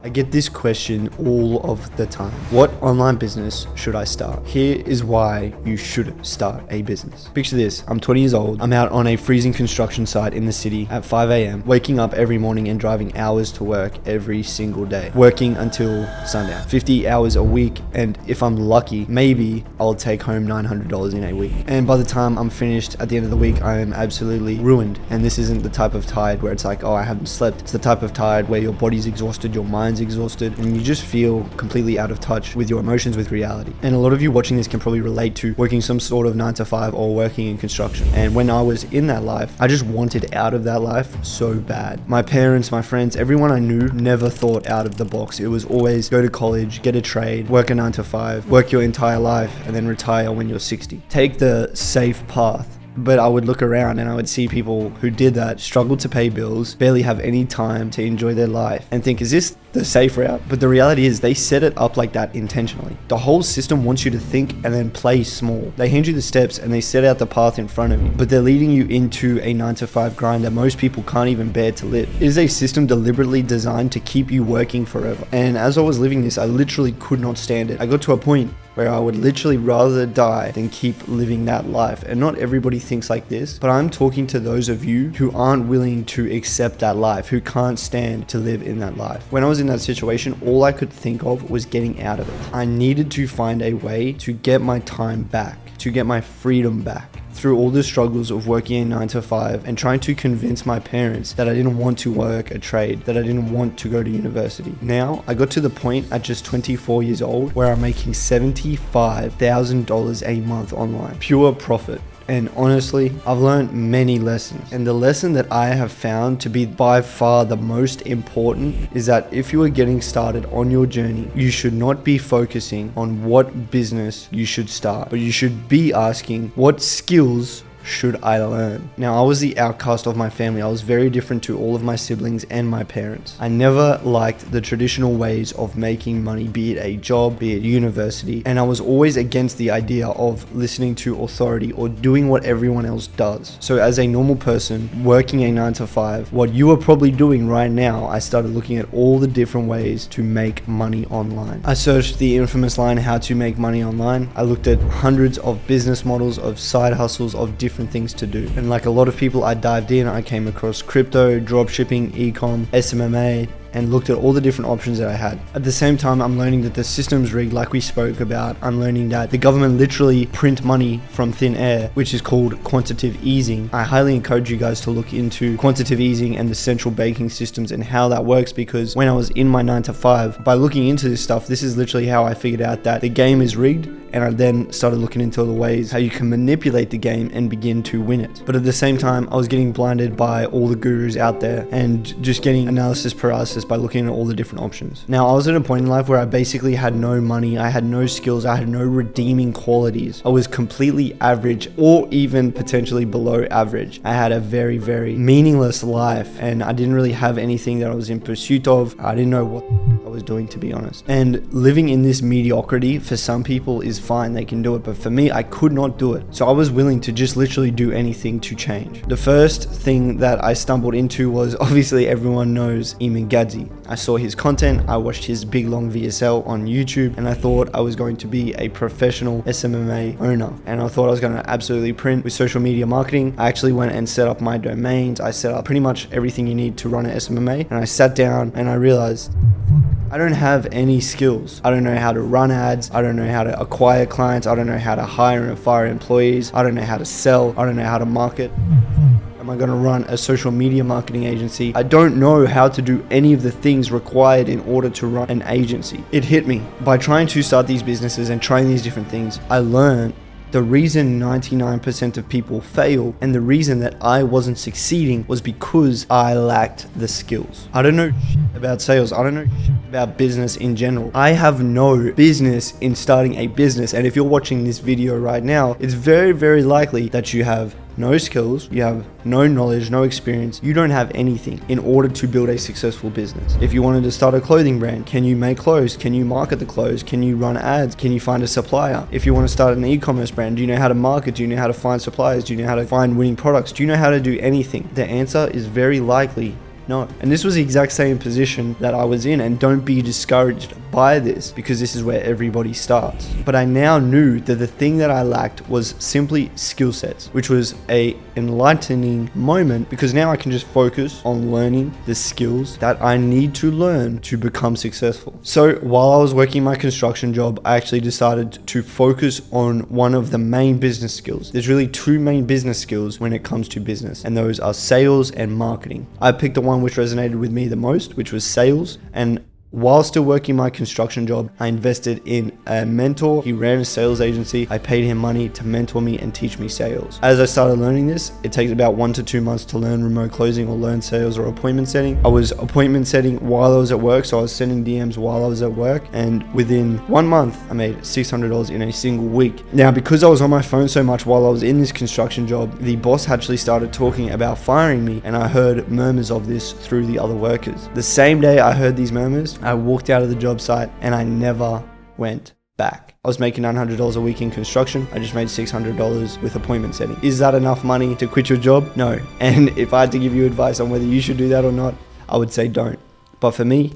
I get this question all of the time. What online business should I start? Here is why you should start a business. Picture this, I'm 20 years old. I'm out on a freezing construction site in the city at 5 a.m, waking up every morning and driving hours to work every single day, working until sundown, 50 hours a week. And if I'm lucky, maybe I'll take home $900 in a week. And by the time I'm finished at the end of the week, I am absolutely ruined. And this isn't the type of tired where it's like, oh, I haven't slept. It's the type of tired where your body's exhausted, your mind's exhausted, and you just feel completely out of touch with your emotions, with reality. And a lot of you watching this can probably relate to working some sort of 9 to 5 or working in construction. And when I was in that life, I just wanted out of that life so bad. My parents, my friends, everyone I knew never thought out of the box. It was always go to college, get a trade, work a 9 to 5, work your entire life, and then retire when you're 60. Take the safe path. But I would look around and I would see people who did that struggle to pay bills, barely have any time to enjoy their life, and think, is this the safe route? But the reality is they set it up like that intentionally. The whole system wants you to think and then play small. They hand you the steps and they set out the path in front of you, but they're leading you into a 9 to 5 grind that most people can't even bear to live. It is a system deliberately designed to keep you working forever. And as I was living this, I literally could not stand it. I got to a point where I would literally rather die than keep living that life. And not everybody thinks like this, but I'm talking to those of you who aren't willing to accept that life, who can't stand to live in that life. When I was in that situation, all I could think of was getting out of it. I needed to find a way to get my time back, to get my freedom back. Through all the struggles of working a 9 to 5 and trying to convince my parents that I didn't want to work a trade, that I didn't want to go to university. Now, I got to the point at just 24 years old where I'm making $75,000 a month online. Pure profit. And honestly, I've learned many lessons. And the lesson that I have found to be by far the most important is that if you are getting started on your journey, you should not be focusing on what business you should start, but you should be asking, what skills should I learn? Now, I was the outcast of my family. I was very different to all of my siblings and my parents. I never liked the traditional ways of making money, be it a job, be it university, and I was always against the idea of listening to authority or doing what everyone else does. So as a normal person working a 9 to 5, what you are probably doing right now, I started looking at all the different ways to make money online. I searched the infamous line, how to make money online. I looked at hundreds of business models, of side hustles, of different things to do. And like a lot of people, I dived in, I came across crypto, dropshipping, e-com, SMMA, and looked at all the different options that I had. At the same time, I'm learning that the system's rigged, like we spoke about. I'm learning that the government literally print money from thin air, which is called quantitative easing. I highly encourage you guys to look into quantitative easing and the central banking systems and how that works, because when I was in my 9 to 5, by looking into this stuff, this is literally how I figured out that the game is rigged. And I then started looking into the ways how you can manipulate the game and begin to win it. But at the same time, I was getting blinded by all the gurus out there and just getting analysis paralysis by looking at all the different options. Now, I was at a point in life where I basically had no money, I had no skills, I had no redeeming qualities. I was completely average or even potentially below average. I had a very, very meaningless life and I didn't really have anything that I was in pursuit of. I didn't know what I was doing, to be honest. And living in this mediocrity for some people is fine, they can do it, but for me, I could not do it. So I was willing to just literally do anything to change. The first thing that I stumbled into was, obviously everyone knows Eamon Gadzhi. I saw his content, I watched his big long VSL on YouTube, and I thought I was going to be a professional SMMA owner. And I thought I was going to absolutely print with social media marketing. I actually went and set up my domains. I set up pretty much everything you need to run an SMMA. And I sat down and I realized, I don't have any skills. I don't know how to run ads. I don't know how to acquire clients. I don't know how to hire and fire employees. I don't know how to sell. I don't know how to market. Am I going to run a social media marketing agency? I don't know how to do any of the things required in order to run an agency. It hit me. By trying to start these businesses and trying these different things, I learned the reason 99% of people fail and the reason that I wasn't succeeding was because I lacked the skills. I don't know about sales. I don't know about business in general. I have no business in starting a business. And if you're watching this video right now, it's very, very likely that you have no skills, you have no knowledge, no experience, you don't have anything in order to build a successful business. If you wanted to start a clothing brand, can you make clothes? Can you market the clothes? Can you run ads? Can you find a supplier? If you want to start an e-commerce brand, do you know how to market? Do you know how to find suppliers? Do you know how to find winning products? Do you know how to do anything? The answer is very likely No. And this was the exact same position that I was in, and don't be discouraged by this because this is where everybody starts. But I now knew that the thing that I lacked was simply skill sets, which was a enlightening moment because now I can just focus on learning the skills that I need to learn to become successful. So while I was working my construction job, I actually decided to focus on one of the main business skills. There's really two main business skills when it comes to business, and those are sales and marketing. I picked the one which resonated with me the most, which was sales. And while still working my construction job, I invested in a mentor. He ran a sales agency. I paid him money to mentor me and teach me sales. As I started learning this, it takes about 1 to 2 months to learn remote closing or learn sales or appointment setting. I was appointment setting while I was at work, so I was sending DMs while I was at work, and within 1 month, I made $600 in a single week. Now, because I was on my phone so much while I was in this construction job, the boss actually started talking about firing me, and I heard murmurs of this through the other workers. The same day I heard these murmurs, I walked out of the job site and I never went back. I was making $900 a week in construction. I just made $600 with appointment setting. Is that enough money to quit your job? No. And if I had to give you advice on whether you should do that or not, I would say don't. But for me,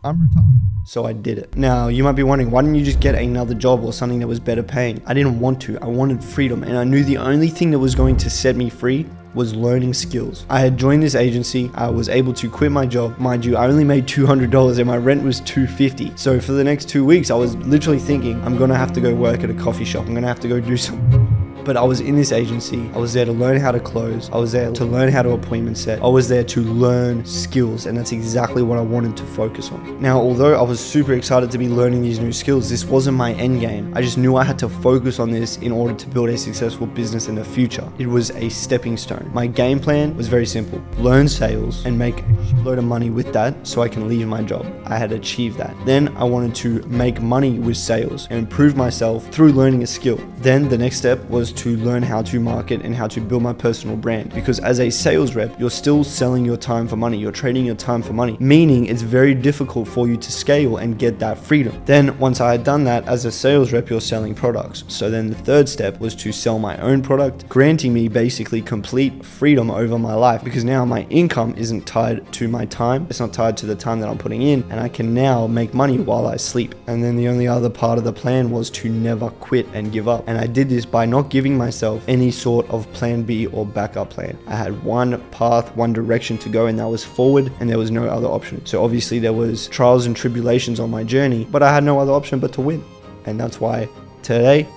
I'm retarded. So I did it. Now, you might be wondering, why didn't you just get another job or something that was better paying? I didn't want to. I wanted freedom. And I knew the only thing that was going to set me free was learning skills. I had joined this agency. I was able to quit my job. Mind you, I only made $200 and my rent was $250. So for the next 2 weeks, I was literally thinking, I'm gonna have to go work at a coffee shop. I'm gonna have to go do something. But I was in this agency. I was there to learn how to close. I was there to learn how to appointment set. I was there to learn skills, and that's exactly what I wanted to focus on. Now, although I was super excited to be learning these new skills, this wasn't my end game. I just knew I had to focus on this in order to build a successful business in the future. It was a stepping stone. My game plan was very simple. Learn sales and make a load of money with that so I can leave my job. I had achieved that. Then I wanted to make money with sales and improve myself through learning a skill. Then the next step was to learn how to market and how to build my personal brand, because as a sales rep, you're still selling your time for money. You're trading your time for money, meaning it's very difficult for you to scale and get that freedom. Then once I had done that, as a sales rep, you're selling products. So then the third step was to sell my own product, granting me basically complete freedom over my life, because now my income isn't tied to my time. It's not tied to the time that I'm putting in, and I can now make money while I sleep. And then the only other part of the plan was to never quit and give up. And I did this by not giving myself any sort of plan B or backup plan. I had one path, one direction to go, and that was forward, and there was no other option. So obviously there was trials and tribulations on my journey, but I had no other option but to win. And that's why today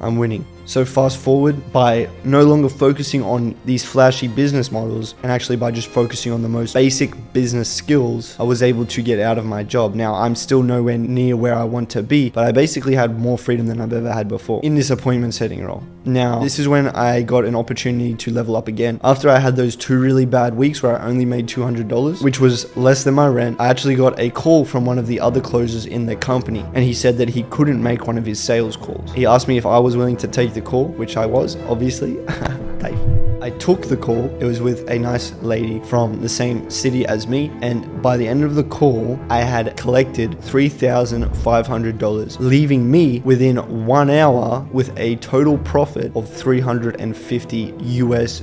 I'm winning. So fast forward, by no longer focusing on these flashy business models and actually by just focusing on the most basic business skills, I was able to get out of my job. Now, I'm still nowhere near where I want to be, but I basically had more freedom than I've ever had before in this appointment setting role. Now, this is when I got an opportunity to level up again. After I had those 2 really bad weeks where I only made $200, which was less than my rent, I actually got a call from one of the other closers in the company, and he said that he couldn't make one of his sales calls. He asked me if I was willing to take the call, which I was, obviously. I took the call. It was with a nice lady from the same city as me, and by the end of the call, I had collected $3,500, leaving me within 1 hour with a total profit of $350 US,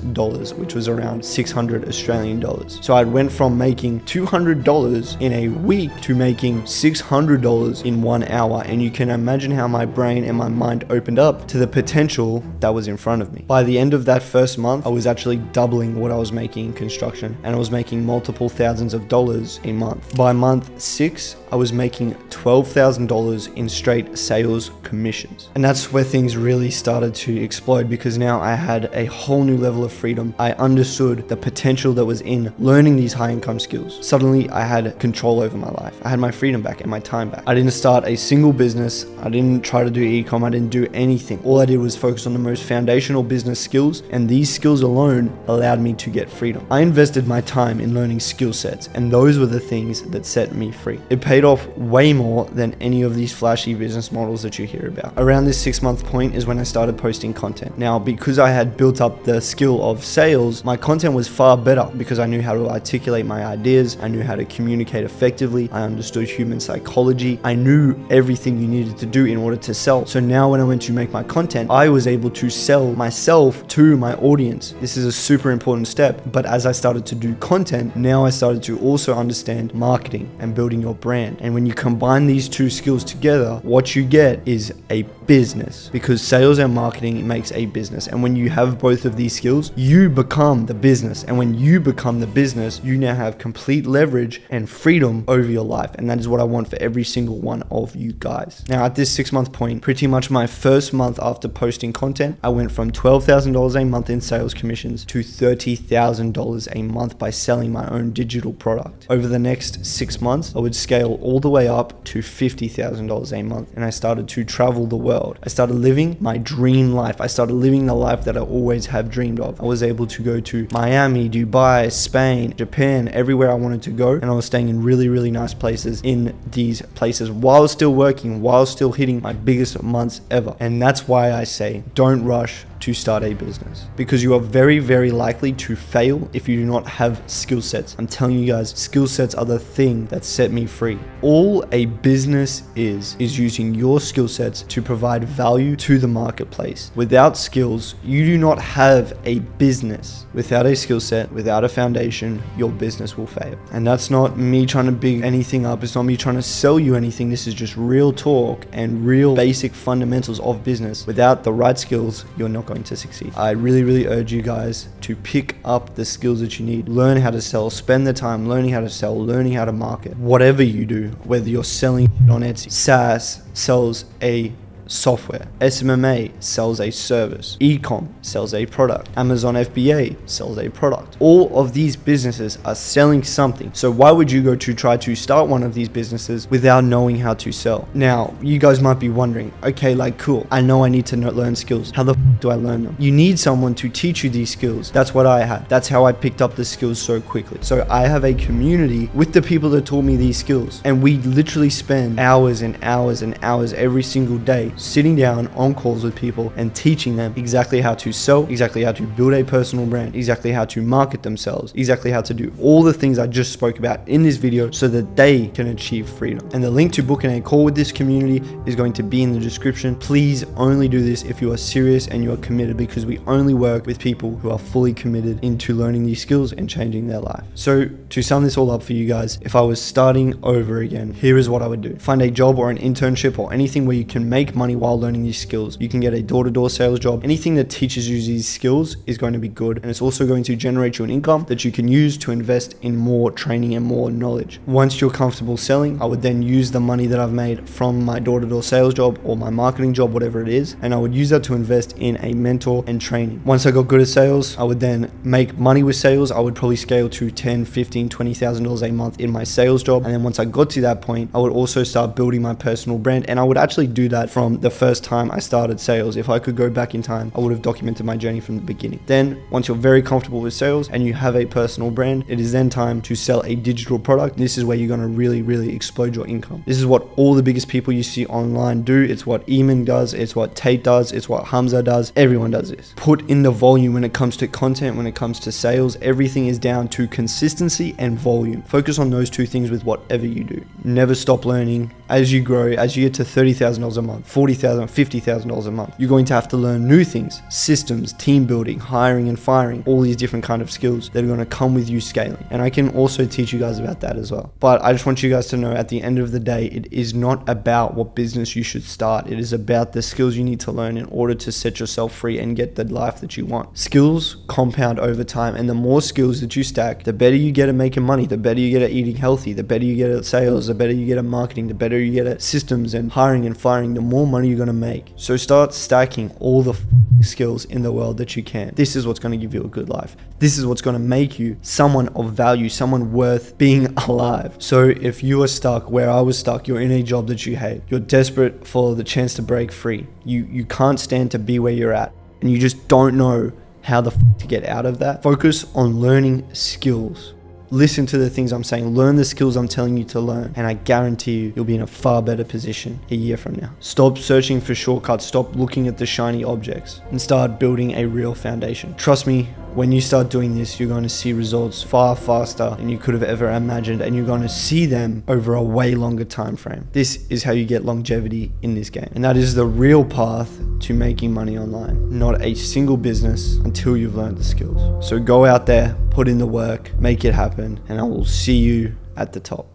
which was around 600 Australian dollars. So I went from making $200 in a week to making $600 in 1 hour, and you can imagine how my brain and my mind opened up to the potential that was in front of me. By the end of that first month, I was actually doubling what I was making in construction, and I was making multiple thousands of dollars a month. By month 6, I was making $12,000 in straight sales commissions. And that's where things really started to explode, because now I had a whole new level of freedom. I understood the potential that was in learning these high income skills. Suddenly I had control over my life. I had my freedom back and my time back. I didn't start a single business. I didn't try to do e-com. I didn't do anything. All I did was focus on the most foundational business skills, and these skills alone allowed me to get freedom. I invested my time in learning skill sets, and those were the things that set me free. It paid paid off way more than any of these flashy business models that you hear about. Around this 6-month point is when I started posting content. Now, because I had built up the skill of sales, my content was far better because I knew how to articulate my ideas. I knew how to communicate effectively. I understood human psychology. I knew everything you needed to do in order to sell. So now when I went to make my content, I was able to sell myself to my audience. This is a super important step. But as I started to do content, now I started to also understand marketing and building your brand. And when you combine these two skills together, what you get is a business, because sales and marketing makes a business. And when you have both of these skills, you become the business. And when you become the business, you now have complete leverage and freedom over your life. And that is what I want for every single one of you guys. Now, at this 6-month point, pretty much my first month after posting content, I went from $12,000 a month in sales commissions to $30,000 a month by selling my own digital product. Over the next 6 months, I would scale all the way up to $50,000 a month. And I started to travel the world. I started living my dream life. I started living the life that I always have dreamed of. I was able to go to Miami, Dubai, Spain, Japan, everywhere I wanted to go. And I was staying in really, really nice places in these places while still working, while still hitting my biggest months ever. And that's why I say, don't rush to start a business, because you are very, very likely to fail if you do not have skill sets. I'm telling you guys, skill sets are the thing that set me free. All a business is using your skill sets to provide value to the marketplace. Without skills, you do not have a business. Without a skill set, without a foundation, your business will fail. And that's not me trying to big anything up. It's not me trying to sell you anything. This is just real talk and real basic fundamentals of business. Without the right skills, you're not going to succeed. I really, really urge you guys to pick up the skills that you need. Learn how to sell, spend the time learning how to sell, learning how to market. Whatever you do, whether you're selling on Etsy, SaaS sells a software, SMMA sells a service, Ecom sells a product, Amazon FBA sells a product. All of these businesses are selling something. So why would you go to try to start one of these businesses without knowing how to sell? Now, you guys might be wondering, okay, like cool, I know I need to learn skills. How the do I learn them? You need someone to teach you these skills. That's what I had. That's how I picked up the skills so quickly. So I have a community with the people that taught me these skills, and we literally spend hours and hours and hours every single day sitting down on calls with people and teaching them exactly how to sell, exactly how to build a personal brand, exactly how to market themselves, exactly how to do all the things I just spoke about in this video so that they can achieve freedom. And the link to booking a call with this community is going to be in the description. Please only do this if you are serious and you are committed, because we only work with people who are fully committed into learning these skills and changing their life. So to sum this all up for you guys, if I was starting over again, here is what I would do. Find a job or an internship or anything where you can make money while learning these skills. You can get a door-to-door sales job. Anything that teaches you these skills is going to be good, and it's also going to generate you an income that you can use to invest in more training and more knowledge. Once you're comfortable selling, I would then use the money that I've made from my door-to-door sales job or my marketing job, whatever it is, and I would use that to invest in a mentor and training. Once I got good at sales, I would then make money with sales. I would probably scale to $10,000, $15,000, $20,000 a month in my sales job. And then once I got to that point, I would also start building my personal brand, and I would actually do that from the first time I started sales. If I could go back in time, I would have documented my journey from the beginning. Then once you're very comfortable with sales and you have a personal brand, it is then time to sell a digital product. This is where you're going to really, really explode your income. This is what all the biggest people you see online do. It's what Eamon does. It's what Tate does. It's what Hamza does. Everyone does this. Put in the volume when it comes to content, when it comes to sales. Everything is down to consistency and volume. Focus on those two things with whatever you do. Never stop learning. As you grow, as you get to $30,000 a month, $40,000, $50,000 a month, you're going to have to learn new things, systems, team building, hiring and firing, all these different kind of skills that are going to come with you scaling. And I can also teach you guys about that as well. But I just want you guys to know, at the end of the day, it is not about what business you should start. It is about the skills you need to learn in order to set yourself free and get the life that you want. Skills compound over time, and the more skills that you stack, the better you get at making money, the better you get at eating healthy, the better you get at sales, the better you get at marketing, the better you get at systems and hiring and firing, the more money you're going to make. So start stacking all the skills in the world that you can. This is what's going to give you a good life. This is what's going to make you someone of value, someone worth being alive. So if you are stuck where I was stuck, you're in a job that you hate, you're desperate for the chance to break free, you can't stand to be where you're at, and you just don't know how to get out of that, focus on learning skills. listen to the things I'm saying, learn the skills I'm telling you to learn, and I guarantee you, you'll be in a far better position a year from now. Stop searching for shortcuts, stop looking at the shiny objects, and start building a real foundation. Trust me, when you start doing this, you're going to see results far faster than you could have ever imagined, and you're going to see them over a way longer time frame. This is how you get longevity in this game, and that is the real path to making money online, not a single business until you've learned the skills. So go out there, put in the work, make it happen, and I will see you at the top.